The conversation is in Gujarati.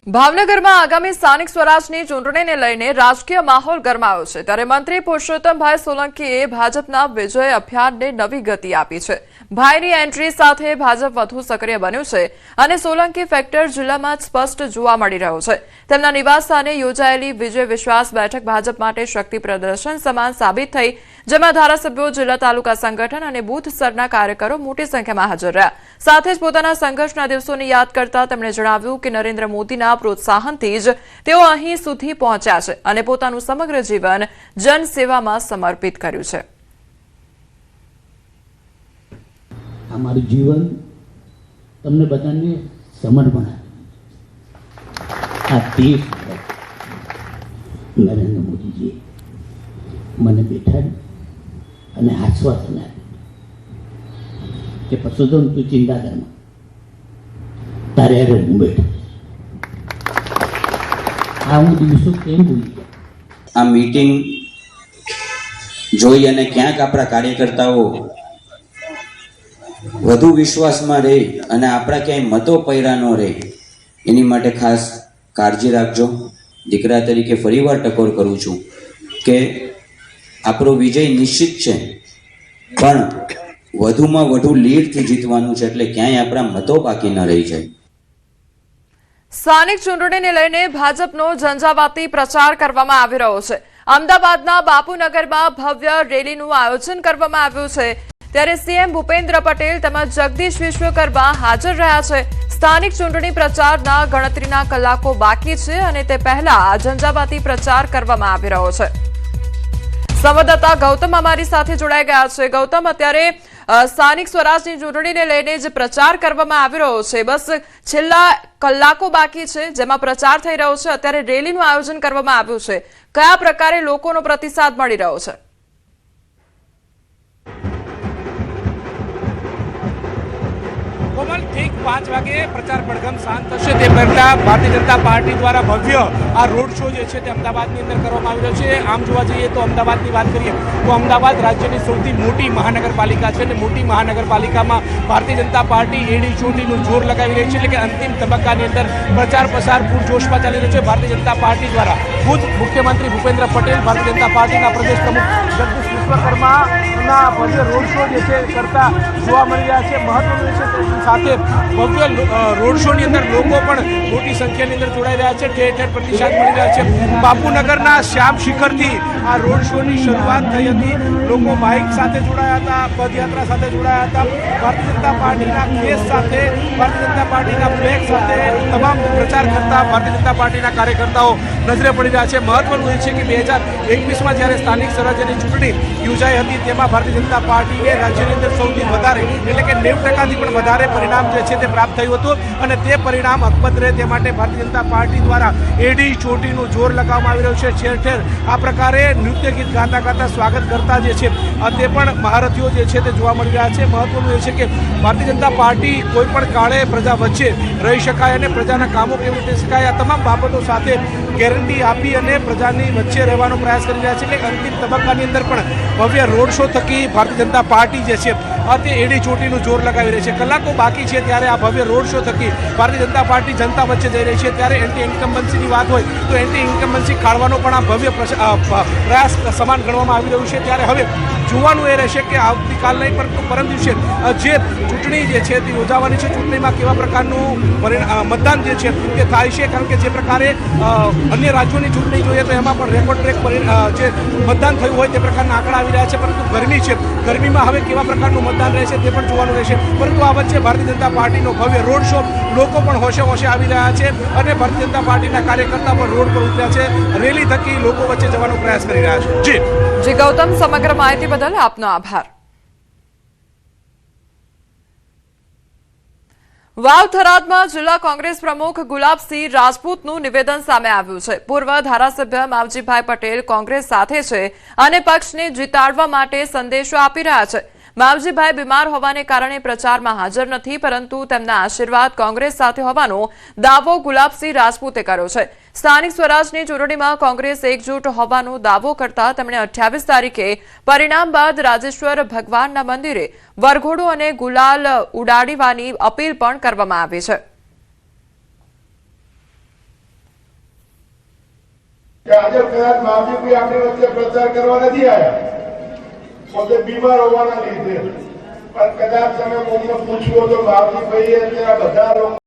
ભાવનગરમાં આગામી સ્થાનિક સ્વરાજની ચૂંટણીને લઈને રાજકીય માહોલ ગરમાયો છે ત્યારે મંત્રી પુરુષોત્તમભાઈ સોલંકીએ ભાજપના વિજય અભિયાનને નવી ગતિ આપી છે। ભાઈની એન્ટ્રી સાથે ભાજપ વધુ સક્રિય બન્યું છે અને સોલંકી ફેક્ટર જિલ્લામાં સ્પષ્ટ જોવા મળી રહ્યો છે। તેમના નિવાસસ્થાને યોજાયેલી વિજય વિશ્વાસ બેઠક ભાજપ માટે શક્તિ પ્રદર્શન સમાન સાબિત થઈ, જેમાં ધારાસભ્યો, જિલ્લા તાલુકા સંગઠન અને બૂથ સ્તરના કાર્યકરો મોટી સંખ્યામાં હાજર રહ્યા। સાથે જ પોતાના સંઘર્ષના દિવસોને યાદ કરતા તેમણે જણાવ્યું કે નરેન્દ્ર મોદીના પ્રોત્સાહનથી જ તેઓ અહીં સુધી પહોંચ્યા છે અને પોતાનું સમગ્ર જીવન જનસેવામાં સમર્પિત કર્યું છે। અમારું જીવન તમને બધાને સમર્પણ આ દેશ નરેન્દ્ર મોદીજી મને બેઠાડી અને આશ્વાસન આપ્યું કે પરસોત્તમ તું ચિંતા કરમાં, તારે અરે હું બેઠો। આ હું દિવસો કેમ ભૂલી ગયા। આ મીટિંગ જોઈ અને ક્યાંક આપણા કાર્યકર્તાઓ વધુ વિશ્વાસમાં રહે અને આપણા ક્યાંય મતો પૈડા ન રહે એની માટે ખાસ કાળજી રાખજો। દીકરા તરીકે ફરીવાર ટકોર કરું છું કે આપણો વિજય નિશ્ચિત છે, પણ વધુમાં વધુ લીડથી જીતવાનું છે, એટલે ક્યાંય આપણા મતો બાકી ન રહી જાય। સ્થાનિક ચૂંટણીને લઈને ભાજપનો ઝંઝાવાતી પ્રચાર કરવામાં આવી રહ્યો છે। અમદાવાદના બાપુનગરમાં ભવ્ય રેલીનું આયોજન કરવામાં આવ્યું છે, ત્યારે સીએમ ભૂપેન્દ્ર પટેલ તેમજ જગદીશ વિશ્વકર્મા હાજર રહ્યા છે। સ્થાનિક ચૂંટણી પ્રચારના ગણતરીના કલાકો બાકી છે અને તે પહેલા ઝંઝાવાતી પ્રચાર કરવામાં આવી રહ્યો છે। સંવાદદાતા ગૌતમ અમારી સાથે જોડાઈ ગયા છે। ગૌતમ, અત્યારે સ્થાનિક સ્વરાજની ચૂંટણીને લઈને જે પ્રચાર કરવામાં આવી રહ્યો છે, બસ છેલ્લા કલાકો બાકી છે જેમાં પ્રચાર થઈ રહ્યો છે, અત્યારે રેલીનું આયોજન કરવામાં આવ્યું છે, કયા પ્રકારે લોકોનો પ્રતિસાદ મળી રહ્યો છે? ठीक 5 વાગે પ્રચાર પડઘમ શાંત થશે તે પહેલા ભારતીય જનતા પાર્ટી દ્વારા ભવ્ય આ રોડ શો જે છે તે અમદાવાદની અંદર કરવામાં આવી રહ્યો છે। આમ જોવા જઈએ તો અમદાવાદની વાત કરીએ તો અમદાવાદ રાજ્યની સૌથી મોટી મહાનગરપાલિકા છે અને મોટી મહાનગરપાલિકામાં ભારતીય જનતા પાર્ટી એડી ચોટીનું જોર લગાવી રહી છે, એટલે કે અંતિમ તબક્કાની અંદર પ્રચાર પ્રસાર પૂરજોશમાં ચાલી રહ્યો છે। ભારતીય જનતા પાર્ટી દ્વારા ખુદ મુખ્યમંત્રી ભૂપેન્દ્ર પટેલ, ભારતીય જનતા પાર્ટીના પ્રદેશ પ્રમુખ જગદીશ વિશ્વકર્માના ભવ્ય રોડ શો જે છે કરતા જોવા મળી રહ્યા છે। મહત્વનું છે તેની સાથે ભવ્ય રોડ શોની અંદર લોકો પણ મોટી સંખ્યાની અંદર જોડાઈ રહ્યા છે, ઠેર ઠેર પ્રતિસાદ મળી રહ્યા છે। બાપુનગરના શ્યામ શિખરથી આ રોડ શોની શરૂઆત થઈ હતી। લોકો બાઇક સાથે જોડાયા હતા, પદયાત્રા સાથે જોડાયા હતા, ભારતીય જનતા પાર્ટીના કેસ સાથે, ભારતીય જનતા પાર્ટીના ફ્લેગ સાથે તમામ પ્રચાર કરતા ભારતીય જનતા પાર્ટીના કાર્યકર્તાઓ નજરે પડી રહ્યા છે। મહત્વનું એ છે કે 2021માં જ્યારે સ્થાનિક સ્વરાજ્યની ચૂંટણી યોજાઈ હતી તેમાં ભારતીય જનતા પાર્ટીએ રાજ્યની અંદર સૌથી વધારે એટલે કે 90%થી પણ વધારે પરિણામ જે છે તે પ્રાપ્ત થયું હતું અને તે પરિણામ અકબંધ રહે તે માટે ભારતીય જનતા પાર્ટી દ્વારા એડી ચોટીનું જોર લગાવવામાં આવી રહ્યું છે। ઠેર ઠેર આ પ્રકારે નૃત્ય ગીત ગાતા ગાતા સ્વાગત કરતા જે છે તે પણ મહારથીઓ જે છે તે જોવા મળી રહ્યા છે। મહત્વનું એ છે કે ભારતીય જનતા પાર્ટી કોઈ પણ કાળે પ્રજા વચ્ચે રહી શકાય અને પ્રજાના કામો કેવી રીતે શકાય આ તમામ બાબતો સાથે ગેરંટી આપી અને પ્રજાની વચ્ચે રહેવાનો પ્રયાસ કરી રહ્યા છે। એટલે અંતિમ તબક્કાની અંદર પણ ભવ્ય રોડ શો થકી ભારતીય જનતા પાર્ટી જે છે તે એડી ચોટીનું જોર લગાવી રહી છે। કલાકો બાકી છે ત્યારે આ ભવ્ય રોડ શો થકી ભારતીય જનતા પાર્ટી જનતા વચ્ચે જઈ રહી છે। ત્યારે એન્ટી ઇન્કમ્બન્સીની વાત હોય તો એન્ટી ઇન્કમ્બન્સી કાઢવાનો પણ આ ભવ્ય પ્રયાસ સમાન ગણવામાં આવી રહ્યું છે। ત્યારે હવે જોવાનું એ રહેશે કે આવતીકાલ નહીં પરંતુ પરમ દિવસે જે ચૂંટણી જે છે તે યોજાવાની છે, ચૂંટણીમાં કેવા પ્રકારનું મતદાન જે છે તે થાય છે, કારણ કે જે પ્રકારે અન્ય રાજ્યોની ચૂંટણી જોઈએ તો એમાં પણ રેકોર્ડ બ્રેક જે મતદાન થયું હોય તે પ્રકારના આંકડા આવી રહ્યા છે, પરંતુ ગરમી છે, ગરમીમાં હવે કેવા પ્રકારનું મતદાન રહેશે તે પણ જોવાનું રહેશે। પરંતુ આ વચ્ચે ભારતીય જનતા પાર્ટીનો ભવ્ય રોડ શો, લોકો પણ હોશે હોશે આવી રહ્યા છે અને ભારતીય જનતા પાર્ટીના કાર્યકર્તા પણ રોડ પર ઉતર્યા છે, રેલી થકી લોકો વચ્ચે જવાનો પ્રયાસ કરી રહ્યા છે। જી ગૌતમ, સમગ્ર માહિતી બદલ આપનો આભાર। વાવ થરાદમાં જિલ્લા કોંગ્રેસ પ્રમુખ ગુલાબસિંહ રાજપૂતનું નિવેદન સામે આવ્યું છે। પૂર્વ ધારાસભ્ય માવજીભાઈ પટેલ કોંગ્રેસ સાથે છે અને પક્ષને જીતાડવા માટે સંદેશો આપી રહ્યા છે। માવજીભાઈ બીમાર હોવાને કારણે પ્રચારમાં હાજર નથી, પરંતુ તેમના આશીર્વાદ કોંગ્રેસ સાથે હોવાનો દાવો ગુલાબસિંહ રાજપૂતે કર્યો છે। સ્થાનિક સ્વરાજની ચૂંટણીમાં કોંગ્રેસ એકજૂટ હોવાનો દાવો કરતા તેમણે 28 તારીખે પરિણામ બાદ રાજેશ્વર ભગવાનના મંદિરે વરઘોડો અને ગુલાલ ઉડાડવાની અપીલ પણ કરવામાં આવી છે। કે આજે કદાચ માવજીભાઈ આપણી વચ્ચે પ્રચાર કરવા નથી આવ્યા, પોતે બીમાર હોવાના લીધે, પણ કદાચ તમે કોઈને પૂછ્યું તો માવજીભાઈએ અત્યારે બધા લોકો